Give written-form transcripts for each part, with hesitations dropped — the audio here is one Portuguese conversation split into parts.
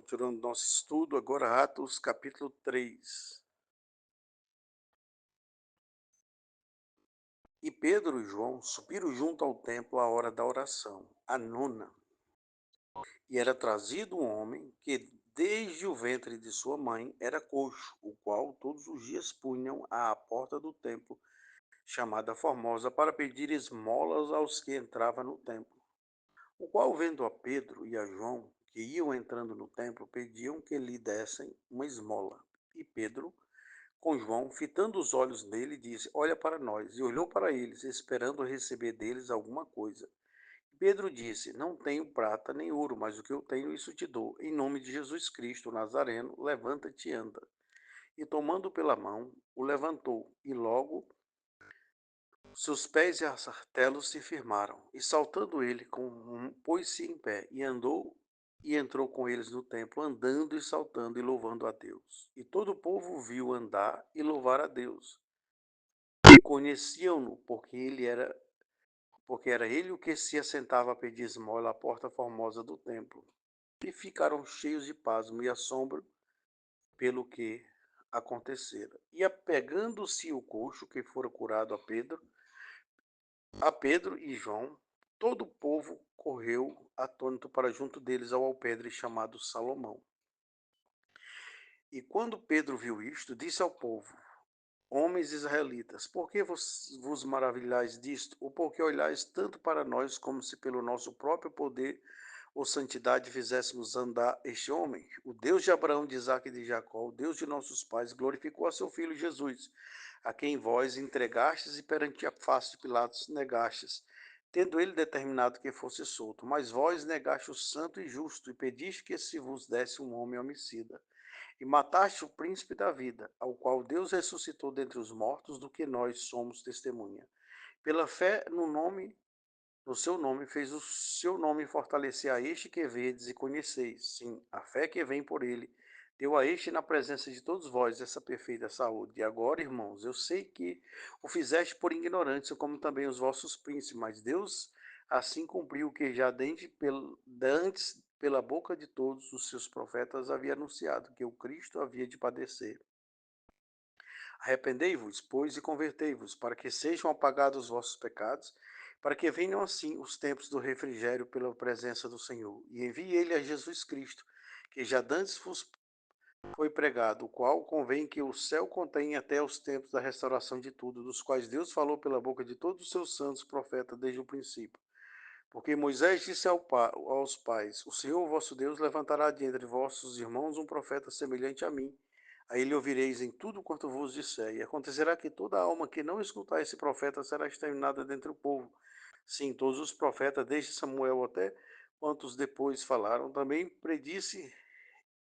Continuando nosso estudo, agora Atos capítulo 3. E Pedro e João subiram junto ao templo à hora da oração, a nona. E era trazido um homem que desde o ventre de sua mãe era coxo, o qual todos os dias punham à porta do templo, chamada Formosa, para pedir esmolas aos que entravam no templo. O qual, vendo a Pedro e a João, que iam entrando no templo, pediam que lhe dessem uma esmola. E Pedro, com João, fitando os olhos nele, disse: Olha para nós. E olhou para eles, esperando receber deles alguma coisa. Pedro disse: Não tenho prata nem ouro, mas o que eu tenho, isso te dou. Em nome de Jesus Cristo, Nazareno, levanta-te e anda. E tomando pela mão, o levantou, e logo seus pés e artelos se firmaram. E saltando ele, pôs-se em pé, e andou e entrou com eles no templo, andando e saltando e louvando a Deus. E todo o povo o viu andar e louvar a Deus. E conheciam-no, porque era ele o que se assentava a pedir esmola à porta formosa do templo. E ficaram cheios de pasmo e assombro pelo que acontecera. E apegando-se o coxo que fora curado a Pedro e João, todo o povo correu atônito para junto deles ao alpendre chamado Salomão. E quando Pedro viu isto, disse ao povo: Homens israelitas, por que vos maravilhais disto? Ou por que olhais tanto para nós como se pelo nosso próprio poder ou santidade fizéssemos andar este homem? O Deus de Abraão, de Isaque e de Jacó, o Deus de nossos pais, glorificou a seu filho Jesus, a quem vós entregastes e perante a face de Pilatos negastes, tendo ele determinado que fosse solto. Mas vós negaste o santo e justo e pediste que se vos desse um homem homicida. E mataste o príncipe da vida, ao qual Deus ressuscitou dentre os mortos, do que nós somos testemunha. Pela fé no seu nome, fez o seu nome fortalecer a este que vedes e conheceis. Sim, a fé que vem por ele, deu a este na presença de todos vós essa perfeita saúde. E agora, irmãos, eu sei que o fizeste por ignorância, como também os vossos príncipes, mas Deus assim cumpriu o que já antes pela boca de todos os seus profetas havia anunciado, que o Cristo havia de padecer. Arrependei-vos, pois, e convertei-vos, para que sejam apagados os vossos pecados, para que venham assim os tempos do refrigério pela presença do Senhor. E envie ele a Jesus Cristo, que já dantes vos foi pregado, o qual convém que o céu contenha até os tempos da restauração de tudo, dos quais Deus falou pela boca de todos os seus santos profetas desde o princípio. Porque Moisés disse aos pais: O Senhor vosso Deus levantará de entre vossos irmãos um profeta semelhante a mim. A ele ouvireis em tudo quanto vos disser. E acontecerá que toda alma que não escutar esse profeta será exterminada dentre o povo. Sim, todos os profetas, desde Samuel até quantos depois falaram, também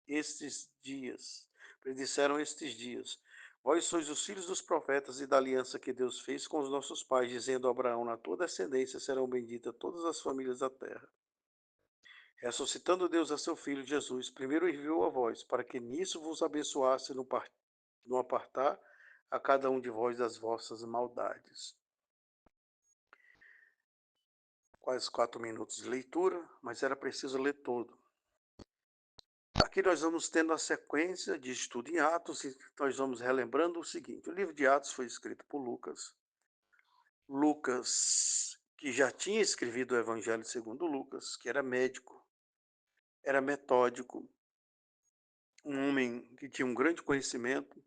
estes dias, predisseram estes dias. Vós sois os filhos dos profetas e da aliança que Deus fez com os nossos pais, dizendo a Abraão: Na tua descendência serão benditas todas as famílias da terra. Ressuscitando Deus a seu Filho Jesus, primeiro enviou a vós, para que nisso vos abençoasse no apartar a cada um de vós das vossas maldades. Quase 4 minutos de leitura, mas era preciso ler todo. Aqui nós vamos tendo a sequência de estudo em Atos e nós vamos relembrando o seguinte: o livro de Atos foi escrito por Lucas. Lucas, que já tinha escrevido o Evangelho segundo Lucas, que era médico, era metódico, um homem que tinha um grande conhecimento.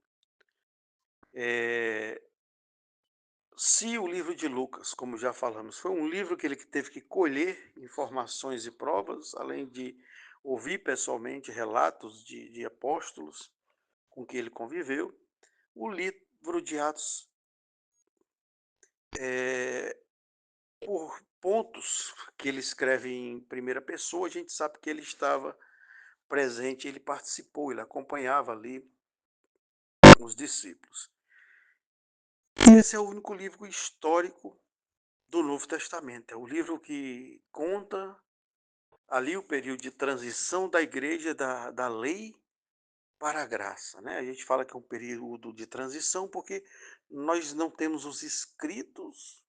Se o livro de Lucas, como já falamos, foi um livro que ele teve que colher informações e provas, além de ouvir pessoalmente relatos de apóstolos com que ele conviveu, o livro de Atos, por pontos que ele escreve em primeira pessoa, a gente sabe que ele estava presente, ele participou, ele acompanhava ali os discípulos. Esse é o único livro histórico do Novo Testamento. É o livro que conta ali o período de transição da igreja da lei para a graça, né? A gente fala que é um período de transição porque nós não temos os escritos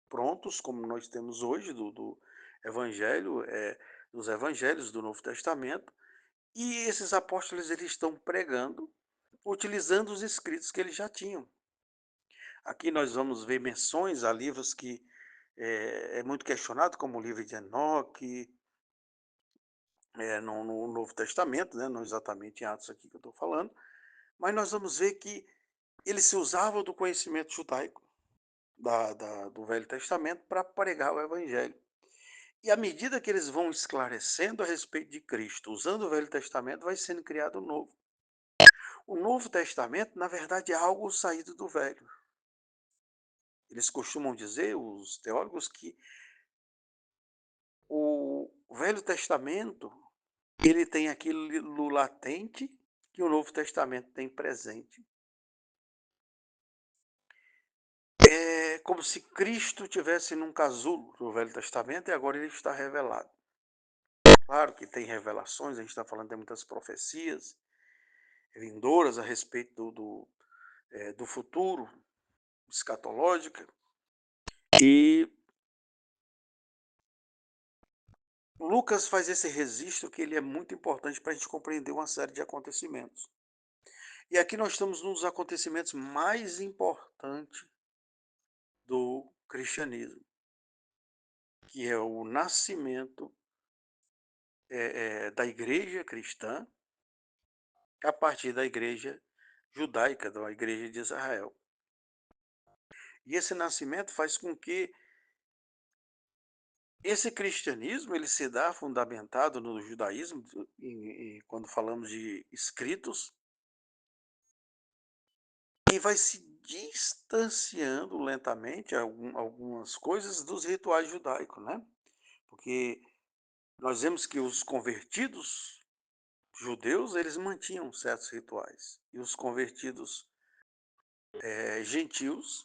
prontos, como nós temos hoje, do Evangelho, dos Evangelhos do Novo Testamento, E esses apóstolos eles estão pregando, utilizando os escritos que eles já tinham. Aqui nós vamos ver menções a livros que é muito questionado, como o livro de Enoque, no Novo Testamento, né, não exatamente em Atos aqui que eu estou falando, mas nós vamos ver que eles se usavam do conhecimento judaico do Velho Testamento para pregar o Evangelho. E à medida que eles vão esclarecendo a respeito de Cristo, usando o Velho Testamento, vai sendo criado o Novo. O Novo Testamento, na verdade, é algo saído do Velho. Eles costumam dizer, os teólogos, que o Velho Testamento ele tem aquilo latente que o Novo Testamento tem presente. É como se Cristo tivesse num casulo do Velho Testamento e agora ele está revelado. Claro que tem revelações, a gente está falando de muitas profecias vindouras a respeito do futuro, escatológica. E Lucas faz esse registro que ele é muito importante para a gente compreender uma série de acontecimentos. E aqui nós estamos num dos acontecimentos mais importantes do cristianismo, que é o nascimento da igreja cristã a partir da igreja judaica, da igreja de Israel. E esse nascimento faz com que esse cristianismo ele se dá fundamentado no judaísmo, quando falamos de escritos, e vai se distanciando lentamente algumas coisas dos rituais judaicos, né? Porque nós vemos que os convertidos judeus, eles mantinham certos rituais, e os convertidos gentios,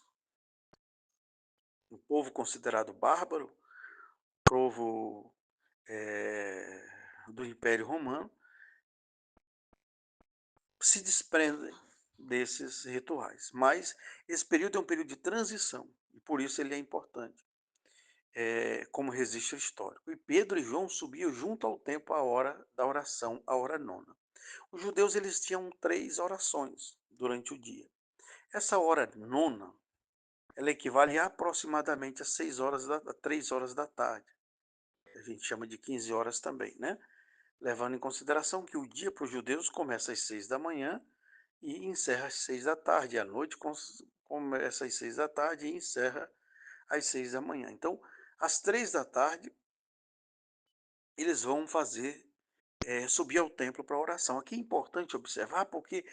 um povo considerado bárbaro, povo do Império Romano, se desprendem desses rituais. Mas esse período é um período de transição, e por isso ele é importante, como registro histórico. E Pedro e João subiam junto ao templo à hora da oração, a hora nona. Os judeus eles tinham 3 orações durante o dia. Essa hora nona, ela equivale aproximadamente a 3 horas da tarde. A gente chama de 15 horas também, né? Levando em consideração que o dia para os judeus começa às 6 da manhã e encerra às 6 da tarde. A noite começa às 6 da tarde e encerra às 6 da manhã. Então, às 3 da tarde, eles vão subir ao templo para oração. Aqui é importante observar porque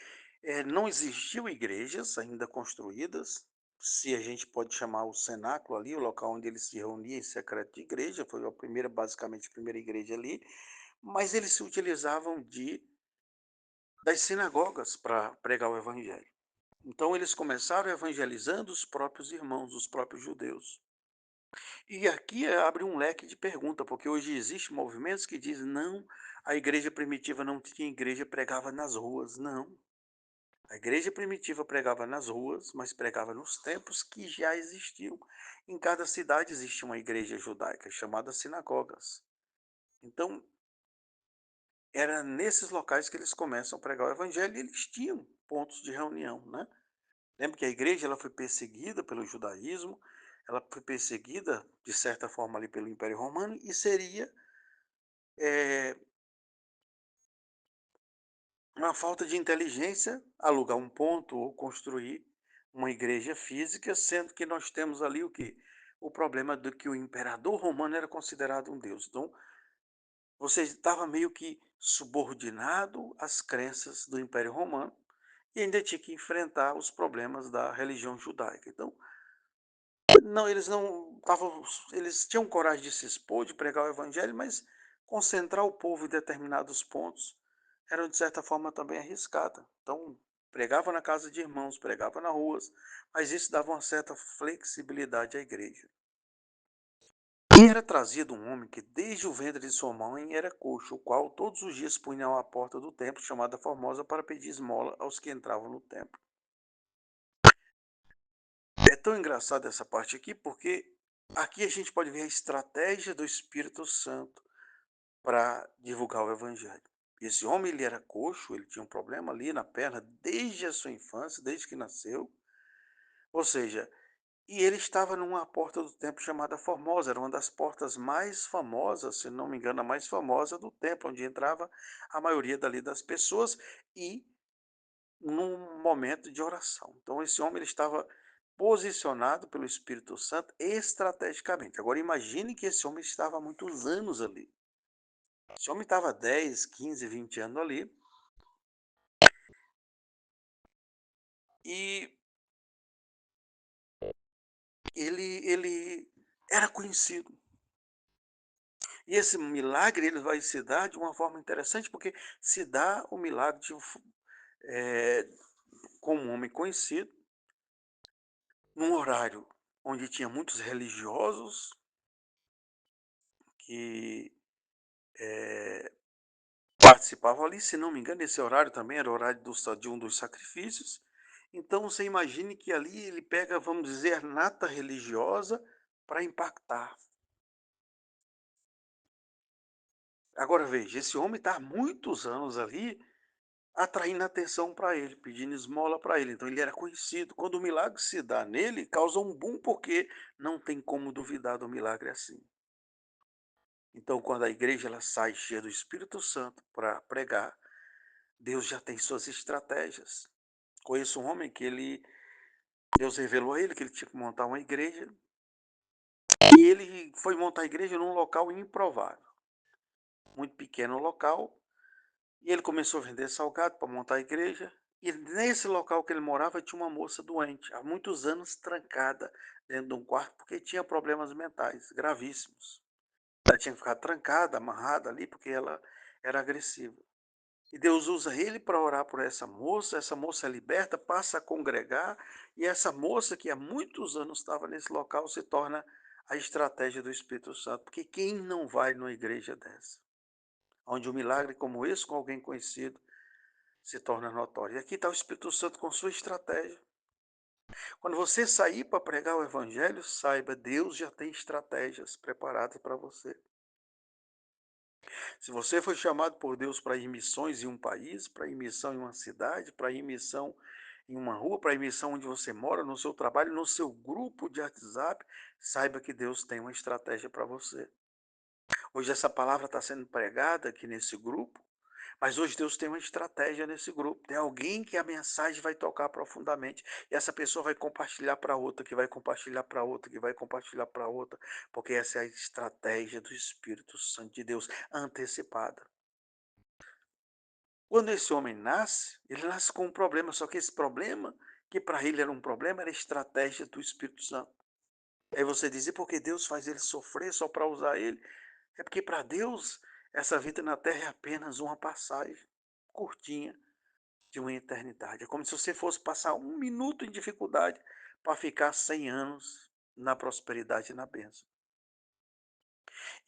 não existiam igrejas ainda construídas, se a gente pode chamar o cenáculo ali, o local onde eles se reuniam em secreto de igreja, foi basicamente a primeira igreja ali, mas eles se utilizavam das sinagogas para pregar o evangelho. Então eles começaram evangelizando os próprios irmãos, os próprios judeus. E aqui abre um leque de pergunta, porque hoje existem movimentos que dizem, não, a igreja primitiva não tinha igreja, pregava nas ruas. Não. A igreja primitiva pregava nas ruas, mas pregava nos templos que já existiam. Em cada cidade existe uma igreja judaica, chamada sinagogas. Então, era nesses locais que eles começam a pregar o evangelho e eles tinham pontos de reunião, né? Lembra que a igreja ela foi perseguida pelo judaísmo, ela foi perseguida, de certa forma, ali pelo Império Romano, e seria uma falta de inteligência alugar um ponto ou construir uma igreja física, sendo que nós temos ali o quê? O problema de que o imperador romano era considerado um deus. Então, você estava meio que subordinado às crenças do Império Romano e ainda tinha que enfrentar os problemas da religião judaica. Então, não estavam, eles tinham coragem de se expor, de pregar o evangelho, mas concentrar o povo em determinados pontos era de certa forma também arriscada. Então, pregava na casa de irmãos, pregava nas ruas, mas isso dava uma certa flexibilidade à igreja. E era trazido um homem que desde o ventre de sua mãe era coxo, o qual todos os dias punham à porta do templo, chamada Formosa, para pedir esmola aos que entravam no templo. É tão engraçado essa parte aqui, porque aqui a gente pode ver a estratégia do Espírito Santo para divulgar o Evangelho. Esse homem, ele era coxo, ele tinha um problema ali na perna desde a sua infância, desde que nasceu, ou seja, e ele estava numa porta do templo chamada Formosa, era uma das portas mais famosas, se não me engano, a mais famosa do templo, onde entrava a maioria dali das pessoas e num momento de oração. Então esse homem ele estava posicionado pelo Espírito Santo estrategicamente. Agora imagine que esse homem estava há muitos anos ali. Esse homem estava 10, 15, 20 anos ali e ele era conhecido. E esse milagre ele vai se dar de uma forma interessante, porque se dá o milagre eh, com um homem conhecido, num horário onde tinha muitos religiosos que participavam ali, se não me engano, esse horário também era o horário de um dos sacrifícios. Então você imagine que ali ele pega, vamos dizer, nata religiosa para impactar. Agora veja, esse homem está há muitos anos ali atraindo atenção para ele, pedindo esmola para ele. Então ele era conhecido. Quando o milagre se dá nele, causa um boom, porque não tem como duvidar do milagre assim. Então, quando a igreja ela sai cheia do Espírito Santo para pregar, Deus já tem suas estratégias. Conheço um homem que Deus revelou a ele que ele tinha que montar uma igreja, e ele foi montar a igreja num local improvável, muito pequeno local, e ele começou a vender salgado para montar a igreja, e nesse local que ele morava tinha uma moça doente, há muitos anos trancada dentro de um quarto, porque tinha problemas mentais gravíssimos. Ela tinha que ficar trancada, amarrada ali, porque ela era agressiva. E Deus usa ele para orar por essa moça é liberta, passa a congregar, e essa moça que há muitos anos estava nesse local se torna a estratégia do Espírito Santo, porque quem não vai numa igreja dessa? Onde um milagre como esse, com alguém conhecido, se torna notório. E aqui está o Espírito Santo com sua estratégia. Quando você sair para pregar o Evangelho, saiba, Deus já tem estratégias preparadas para você. Se você foi chamado por Deus para ir missões em um país, para ir missão em uma cidade, para ir missão em uma rua, para ir missão onde você mora, no seu trabalho, no seu grupo de WhatsApp, saiba que Deus tem uma estratégia para você. Hoje essa palavra está sendo pregada aqui nesse grupo, mas hoje Deus tem uma estratégia nesse grupo. Tem alguém que a mensagem vai tocar profundamente, e essa pessoa vai compartilhar para outra, que vai compartilhar para outra, que vai compartilhar para outra, porque essa é a estratégia do Espírito Santo de Deus antecipada. Quando esse homem nasce, ele nasce com um problema, só que esse problema, que para ele era um problema, era a estratégia do Espírito Santo. Aí você diz, e por que Deus faz ele sofrer só para usar ele? É porque para Deus, essa vida na Terra é apenas uma passagem curtinha de uma eternidade. É como se você fosse passar um minuto em dificuldade para ficar 100 anos na prosperidade e na bênção.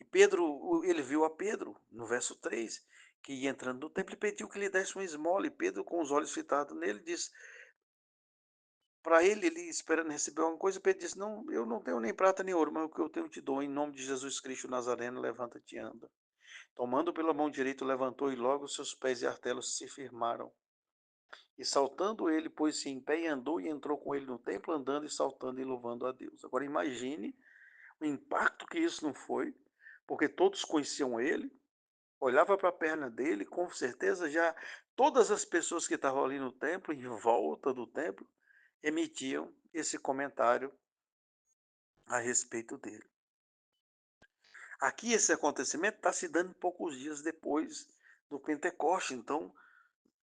E Pedro, ele viu a Pedro, no verso 3, que ia entrando no templo e pediu que lhe desse uma esmola. E Pedro, com os olhos fitados nele, disse para ele, ele esperando receber alguma coisa, Pedro disse, não, eu não tenho nem prata nem ouro, mas o que eu tenho te dou, em nome de Jesus Cristo Nazareno, levanta-te e anda. Tomando pela mão direita, levantou e logo seus pés e artelos se firmaram. E saltando ele, pôs-se em pé e andou e entrou com ele no templo, andando e saltando e louvando a Deus. Agora imagine o impacto que isso não foi, porque todos conheciam ele, olhava para a perna dele, com certeza já todas as pessoas que estavam ali no templo, em volta do templo, emitiam esse comentário a respeito dele. Aqui esse acontecimento está se dando poucos dias depois do Pentecoste, então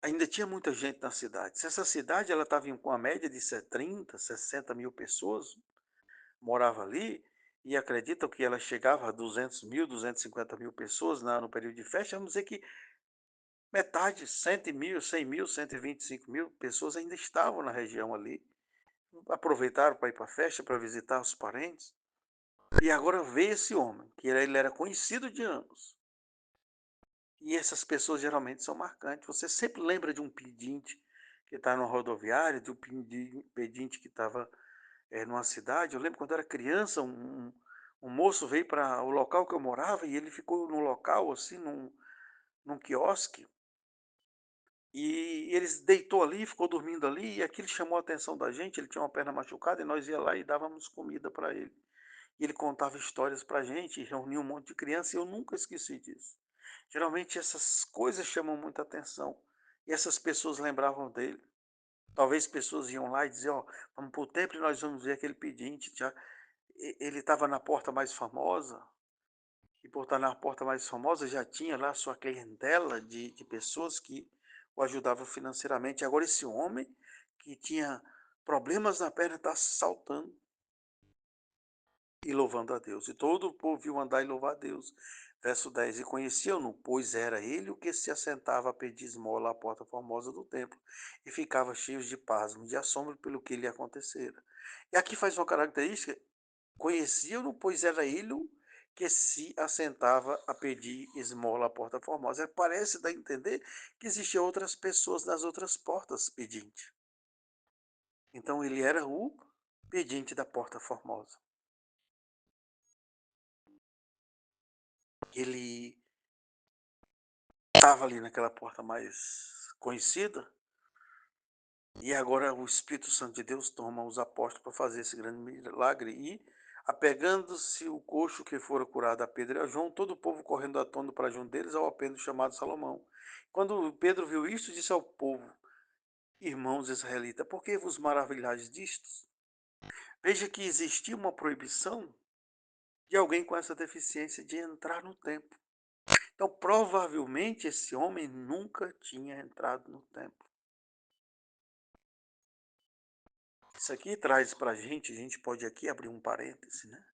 ainda tinha muita gente na cidade. Se essa cidade ela estava com uma média de 30, 60 mil pessoas, morava ali, e acreditam que ela chegava a 200 mil, 250 mil pessoas no período de festa, vamos dizer que metade, 100 mil, 100 mil, 125 mil pessoas ainda estavam na região ali. Aproveitaram para ir para a festa, para visitar os parentes. E agora vê esse homem, que ele era conhecido de anos. E essas pessoas geralmente são marcantes. Você sempre lembra de um pedinte que está no rodoviário, de um pedinte que estava numa cidade. Eu lembro quando eu era criança, um moço veio para o local que eu morava e ele ficou no local, assim, num quiosque, e ele deitou ali, ficou dormindo ali, e aquilo chamou a atenção da gente. Ele tinha uma perna machucada e nós ia lá e dávamos comida para ele. E ele contava histórias para a gente, e reunia um monte de criança, e eu nunca esqueci disso. Geralmente essas coisas chamam muita atenção, e essas pessoas lembravam dele. Talvez pessoas iam lá e diziam: "Ó, vamos para o templo e nós vamos ver aquele pedinte", já ele estava na porta mais famosa, e por estar na porta mais famosa já tinha lá sua clientela de pessoas que o ajudavam financeiramente. Agora esse homem que tinha problemas na perna está saltando e louvando a Deus. E todo o povo viu andar e louvar a Deus. Verso 10: "E conheciam-no, pois era ele o que se assentava a pedir esmola à porta formosa do templo, e ficava cheios de pasmo, de assombro pelo que lhe acontecera." E aqui faz uma característica: conheciam-no, pois era ele o que se assentava a pedir esmola à porta formosa. Parece dar a entender que existiam outras pessoas nas outras portas pedinte. Então ele era o pedinte da porta formosa. Ele estava ali naquela porta mais conhecida, e agora o Espírito Santo de Deus toma os apóstolos para fazer esse grande milagre. E, apegando-se o coxo que fora curado a Pedro e a João, todo o povo correndo atondo para junto deles ao Pedro chamado Salomão. Quando Pedro viu isto, disse ao povo: "Irmãos israelitas, por que vos maravilhais disto? Veja que existia uma proibição de alguém com essa deficiência de entrar no templo." Então, provavelmente, esse homem nunca tinha entrado no templo. Isso aqui traz para a gente pode aqui abrir um parêntese, né?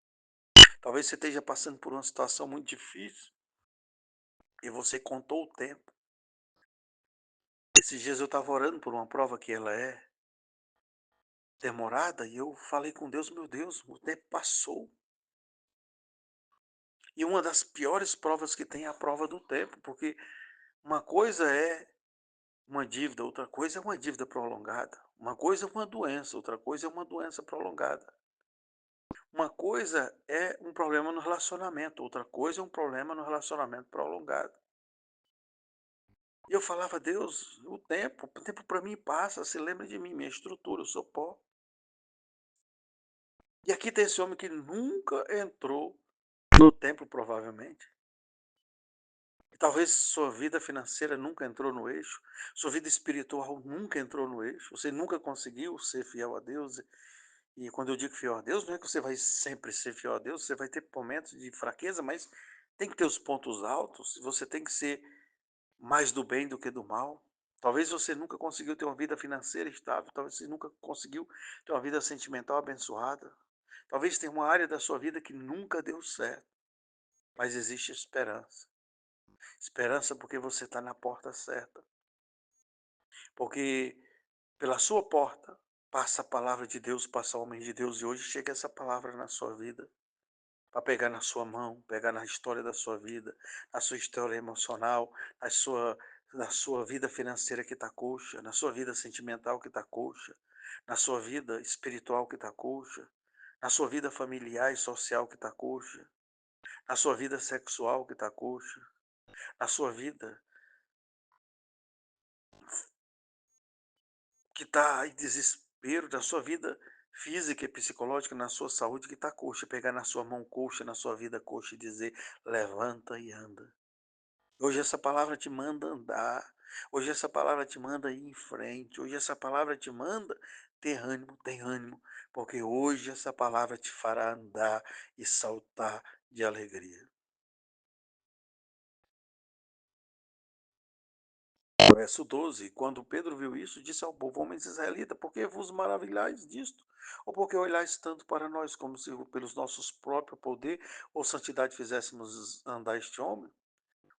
Talvez você esteja passando por uma situação muito difícil e você contou o tempo. Esses dias eu estava orando por uma prova que ela é demorada, e eu falei com Deus: "Meu Deus, o tempo passou." E uma das piores provas que tem é a prova do tempo, porque uma coisa é uma dívida, outra coisa é uma dívida prolongada. Uma coisa é uma doença, outra coisa é uma doença prolongada. Uma coisa é um problema no relacionamento, outra coisa é um problema no relacionamento prolongado. E eu falava: "Deus, o tempo para mim passa, se lembra de mim, minha estrutura, eu sou pó." E aqui tem esse homem que nunca entrou no templo, provavelmente. E talvez sua vida financeira nunca entrou no eixo, sua vida espiritual nunca entrou no eixo, você nunca conseguiu ser fiel a Deus. E quando eu digo fiel a Deus, não é que você vai sempre ser fiel a Deus, você vai ter momentos de fraqueza, mas tem que ter os pontos altos, você tem que ser mais do bem do que do mal. Talvez você nunca conseguiu ter uma vida financeira estável, talvez você nunca conseguiu ter uma vida sentimental abençoada. Talvez tenha uma área da sua vida que nunca deu certo, mas existe esperança. Esperança porque você está na porta certa. Porque pela sua porta passa a palavra de Deus, passa o homem de Deus, e hoje chega essa palavra na sua vida, para pegar na sua mão, pegar na história da sua vida, na sua história emocional, na sua vida financeira que está coxa, na sua vida sentimental que está coxa, na sua vida espiritual que está coxa, na sua vida familiar e social que está coxa, na sua vida sexual que está coxa, na sua vida que está em desespero, na sua vida física e psicológica, na sua saúde que está coxa, pegar na sua mão coxa, na sua vida coxa, e dizer: "Levanta e anda." Hoje essa palavra te manda andar. Hoje essa palavra te manda ir em frente. Hoje essa palavra te manda ter ânimo, tem ânimo, porque hoje essa palavra te fará andar e saltar de alegria. Verso 12: "Quando Pedro viu isso, disse ao povo: Homens israelita, por que vos maravilhais disto? Ou porque olhais tanto para nós, como se pelos nossos próprios poder ou santidade fizéssemos andar este homem?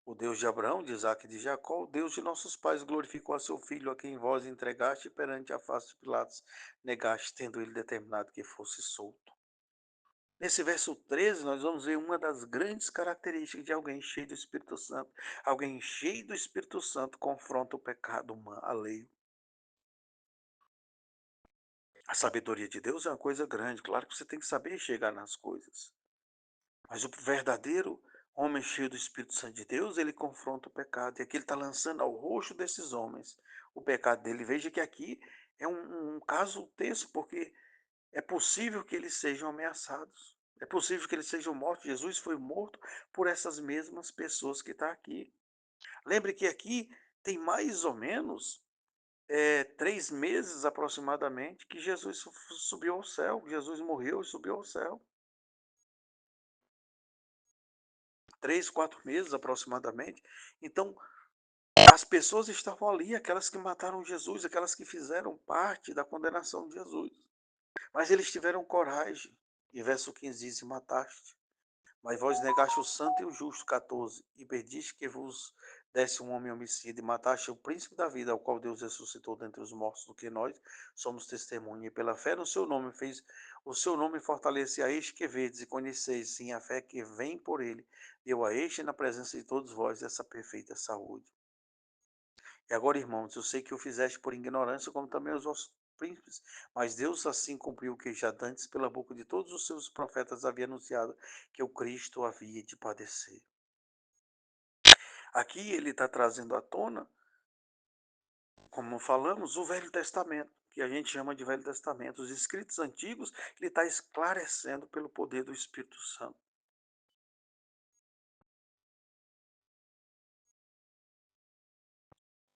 O Deus de Abraão, de Isaque e de Jacó, o Deus de nossos pais, glorificou a seu filho, a quem vós entregaste perante a face de Pilatos, negaste, tendo ele determinado que fosse solto." Nesse verso 13, nós vamos ver uma das grandes características de alguém cheio do Espírito Santo. Alguém cheio do Espírito Santo confronta o pecado humano alheio. A sabedoria de Deus é uma coisa grande, claro que você tem que saber chegar nas coisas. Mas o verdadeiro Homem cheio do Espírito Santo de Deus, ele confronta o pecado. E aqui ele está lançando ao rosto desses homens o pecado dele. Veja que aqui é um caso tenso, porque é possível que eles sejam ameaçados. É possível que eles sejam mortos. Jesus foi morto por essas mesmas pessoas que estão aqui. Lembre que aqui tem mais ou menos 3 meses aproximadamente que Jesus subiu ao céu. Jesus morreu e subiu ao céu. 3, 4 meses aproximadamente. Então, as pessoas estavam ali, aquelas que mataram Jesus, aquelas que fizeram parte da condenação de Jesus. Mas eles tiveram coragem. E verso 15 diz: e mataste. Mas vós negaste o santo e o justo, 14, e pediste que vos desse um homem homicida, e mataste o príncipe da vida, ao qual Deus ressuscitou dentre os mortos, do que nós somos testemunha. E pela fé no seu nome fez o seu nome fortalecer a este que vedes e conheceis, sim, a fé que vem por ele, deu a este na presença de todos vós essa perfeita saúde. E agora, irmãos, eu sei que o fizeste por ignorância, como também os vossos príncipes, mas Deus assim cumpriu o que já dantes pela boca de todos os seus profetas havia anunciado, que o Cristo havia de padecer. Aqui ele está trazendo à tona, como falamos, o Velho Testamento, que a gente chama de Velho Testamento. Os escritos antigos, ele está esclarecendo pelo poder do Espírito Santo.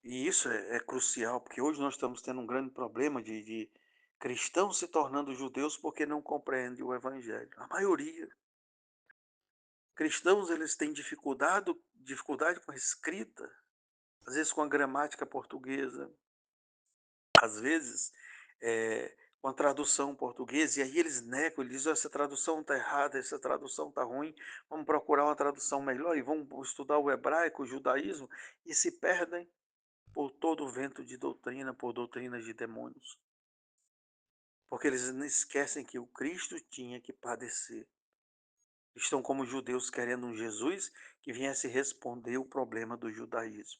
E isso é crucial, porque hoje nós estamos tendo um grande problema de cristãos se tornando judeus porque não compreendem o Evangelho. A maioria. Cristãos, eles têm dificuldade com a escrita, às vezes com a gramática portuguesa, às vezes com a tradução portuguesa, e aí eles negam, eles dizem: essa tradução está errada, essa tradução está ruim, vamos procurar uma tradução melhor, e vamos estudar o hebraico, o judaísmo, e se perdem por todo o vento de doutrina, por doutrinas de demônios. Porque eles não esquecem que o Cristo tinha que padecer. Estão como judeus querendo um Jesus que viesse responder o problema do judaísmo.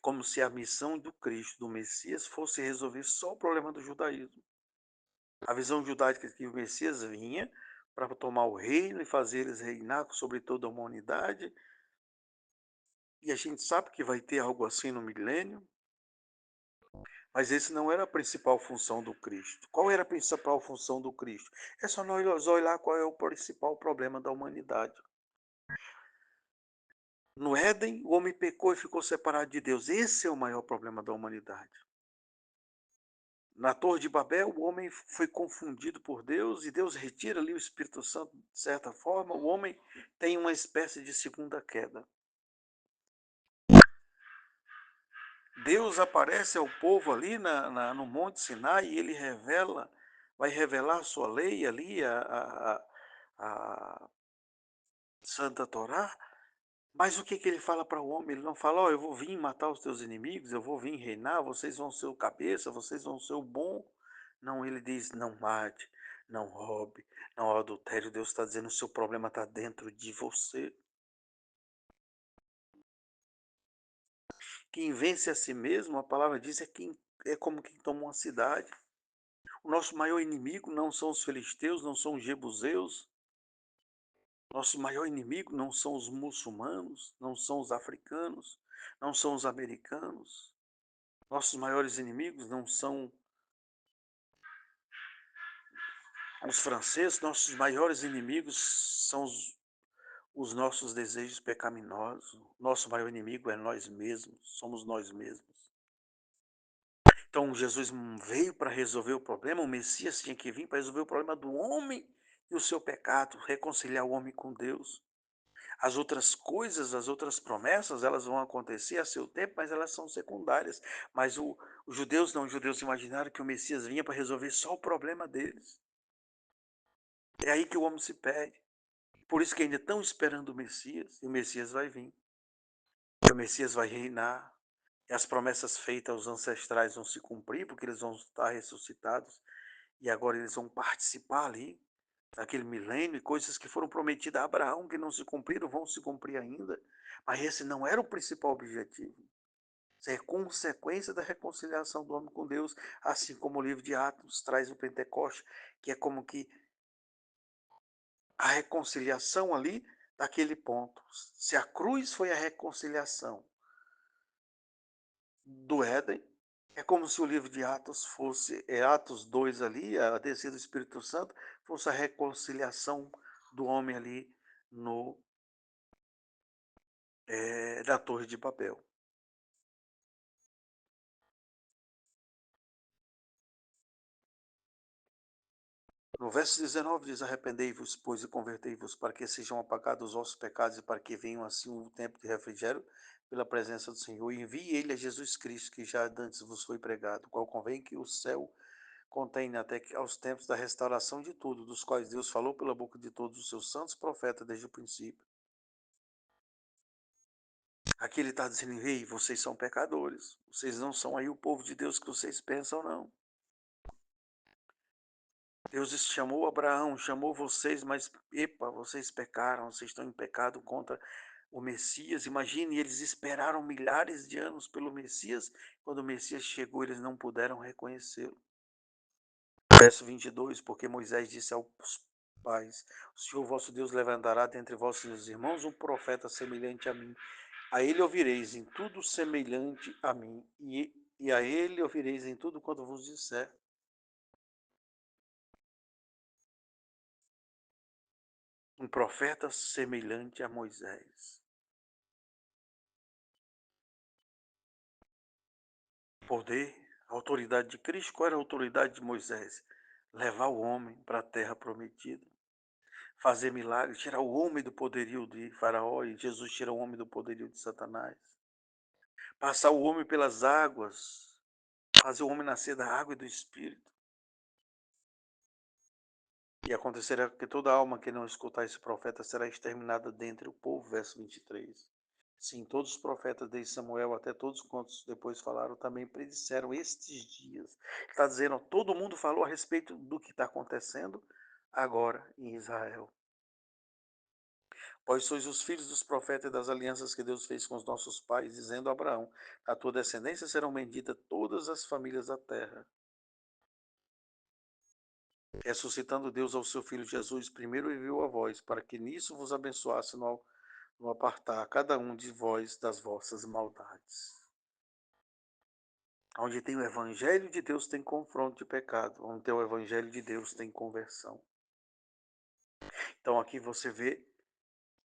Como se a missão do Cristo, do Messias, fosse resolver só o problema do judaísmo. A visão judaica é que o Messias vinha para tomar o reino e fazer eles reinar sobre toda a humanidade. E a gente sabe que vai ter algo assim no milênio. Mas esse não era a principal função do Cristo. Qual era a principal função do Cristo? É só nós olhar qual é o principal problema da humanidade. No Éden, o homem pecou e ficou separado de Deus. Esse é o maior problema da humanidade. Na Torre de Babel, o homem foi confundido por Deus e Deus retira ali o Espírito Santo de certa forma. O homem tem uma espécie de segunda queda. Deus aparece ao povo ali no Monte Sinai e ele vai revelar a sua lei ali, a Santa Torá. Mas o que ele fala para o homem? Ele não fala: eu vou vir matar os teus inimigos, eu vou vir reinar, vocês vão ser o cabeça, vocês vão ser o bom. Não, ele diz: não mate, não roube, não adultério. Deus está dizendo: o seu problema está dentro de você. Quem vence a si mesmo, a palavra diz, é como quem toma uma cidade. O nosso maior inimigo não são os filisteus, não são os jebuseus. Nosso maior inimigo não são os muçulmanos, não são os africanos, não são os americanos. Nossos maiores inimigos não são os franceses, nossos maiores inimigos são os nossos desejos pecaminosos. Nosso maior inimigo é nós mesmos, somos nós mesmos. Então Jesus veio para resolver o problema, o Messias tinha que vir para resolver o problema do homem e o seu pecado, reconciliar o homem com Deus. As outras coisas, as outras promessas, elas vão acontecer a seu tempo, mas elas são secundárias. Mas os judeus não, os judeus imaginaram que o Messias vinha para resolver só o problema deles. É aí que o homem se perde. Por isso que ainda estão esperando o Messias, e o Messias vai vir. E o Messias vai reinar. E as promessas feitas aos ancestrais vão se cumprir, porque eles vão estar ressuscitados. E agora eles vão participar ali, daquele milênio, e coisas que foram prometidas a Abraão, que não se cumpriram, vão se cumprir ainda. Mas esse não era o principal objetivo. Isso é consequência da reconciliação do homem com Deus, assim como o livro de Atos traz o Pentecoste, que é como que a reconciliação ali daquele ponto. Se a cruz foi a reconciliação do Éden, é como se o livro de Atos fosse, Atos 2 ali, a descida do Espírito Santo, fosse a reconciliação do homem ali no, da Torre de Babel. No verso 19 diz: arrependei-vos, pois, e convertei-vos, para que sejam apagados os vossos pecados e para que venham assim um tempo de refrigério pela presença do Senhor. E envie ele a Jesus Cristo, que já antes vos foi pregado, qual convém que o céu contém até que aos tempos da restauração de tudo, dos quais Deus falou pela boca de todos os seus santos profetas desde o princípio. Aqui ele está dizendo: ei, vocês são pecadores, vocês não são aí o povo de Deus que vocês pensam, não. Deus chamou Abraão, chamou vocês, mas, epa, vocês pecaram, vocês estão em pecado contra o Messias. Imagine, eles esperaram milhares de anos pelo Messias, quando o Messias chegou, eles não puderam reconhecê-lo. Verso 22, porque Moisés disse aos pais: o Senhor vosso Deus levantará dentre vossos irmãos um profeta semelhante a mim. A ele ouvireis em tudo semelhante a mim, e a ele ouvireis em tudo quanto vos disser. Um profeta semelhante a Moisés. Poder, a autoridade de Cristo. Qual era a autoridade de Moisés? Levar o homem para a terra prometida, fazer milagres, tirar o homem do poderio de Faraó, e Jesus tira o homem do poderio de Satanás. Passar o homem pelas águas, fazer o homem nascer da água e do Espírito. E acontecerá que toda alma que não escutar esse profeta será exterminada dentre o povo, verso 23. Sim, todos os profetas desde Samuel até todos quantos depois falaram também predisseram estes dias. Está dizendo, todo mundo falou a respeito do que está acontecendo agora em Israel. Pois sois os filhos dos profetas e das alianças que Deus fez com os nossos pais, dizendo a Abraão: a tua descendência serão benditas todas as famílias da terra. Ressuscitando Deus ao seu Filho Jesus, primeiro enviou a vós, para que nisso vos abençoasse no apartar cada um de vós das vossas maldades. Onde tem o Evangelho de Deus tem confronto de pecado. Onde tem o Evangelho de Deus tem conversão. Então aqui você vê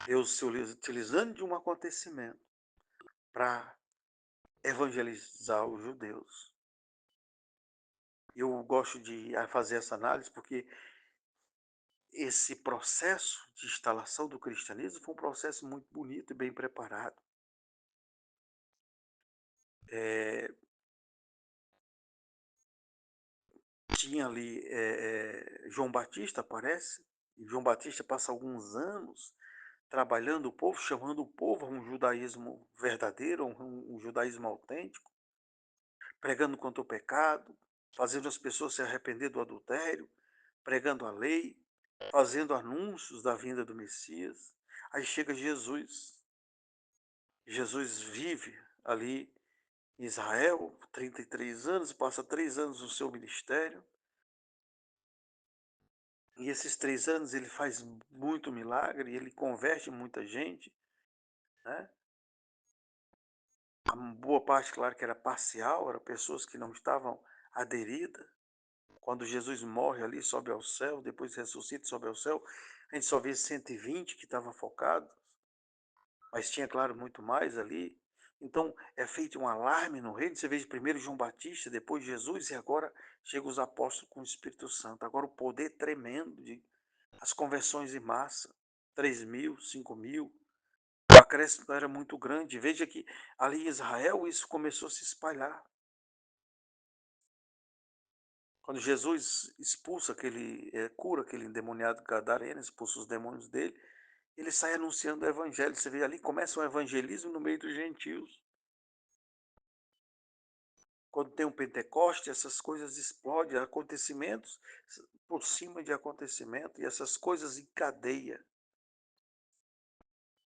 Deus se utilizando de um acontecimento para evangelizar os judeus. Eu gosto de fazer essa análise porque esse processo de instalação do cristianismo foi um processo muito bonito e bem preparado. Tinha ali João Batista, aparece, e João Batista passa alguns anos trabalhando o povo, chamando o povo a um judaísmo verdadeiro, um judaísmo autêntico, pregando contra o pecado, fazendo as pessoas se arrepender do adultério, pregando a lei, fazendo anúncios da vinda do Messias. Aí chega Jesus. Jesus vive ali em Israel, 33 anos, passa 3 anos no seu ministério. E esses 3 anos ele faz muito milagre, ele converte muita gente, né? A boa parte, claro, que era parcial, eram pessoas que não estavam aderidas. Quando Jesus morre ali, sobe ao céu, depois ressuscita, sobe ao céu, a gente só vê 120 que estavam focados, mas tinha, claro, muito mais ali. Então, é feito um alarme no reino. Você vê primeiro João Batista, depois Jesus, e agora chegam os apóstolos com o Espírito Santo. Agora o poder tremendo de as conversões em massa, 3.000, 5.000. O acréscimo era muito grande. Veja que ali em Israel isso começou a se espalhar. Quando Jesus expulsa cura aquele endemoniado gadareno, expulsa os demônios dele, ele sai anunciando o evangelho. Você vê ali, começa um evangelismo no meio dos gentios. Quando tem um Pentecoste, essas coisas explodem, acontecimentos por cima de acontecimento, e essas coisas em cadeia.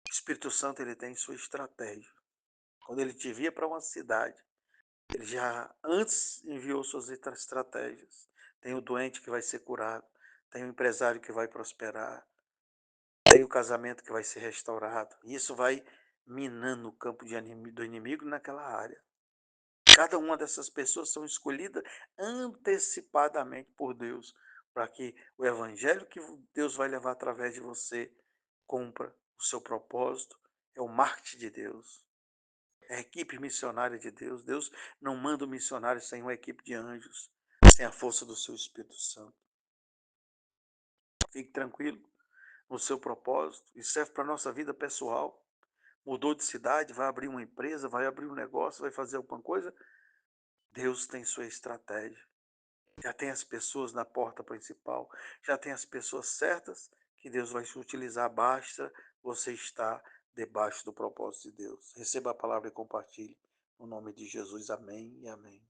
O Espírito Santo ele tem sua estratégia. Quando ele te envia para uma cidade, ele já antes enviou suas estratégias. Tem o doente que vai ser curado, tem o empresário que vai prosperar, Tem o casamento que vai ser restaurado. Isso vai minando o campo do inimigo naquela área. Cada uma dessas pessoas são escolhidas antecipadamente por Deus, para que o evangelho que Deus vai levar através de você cumpra o seu propósito. É o marketing de Deus, é a equipe missionária de Deus. Deus não manda um missionário sem uma equipe de anjos, sem a força do seu Espírito Santo. Fique tranquilo no seu propósito. Isso serve para a nossa vida pessoal. Mudou de cidade, vai abrir uma empresa, vai abrir um negócio, vai fazer alguma coisa. Deus tem sua estratégia. Já tem as pessoas na porta principal, já tem as pessoas certas que Deus vai se utilizar. Basta você estar debaixo do propósito de Deus. Receba a palavra e compartilhe. No nome de Jesus, amém e amém.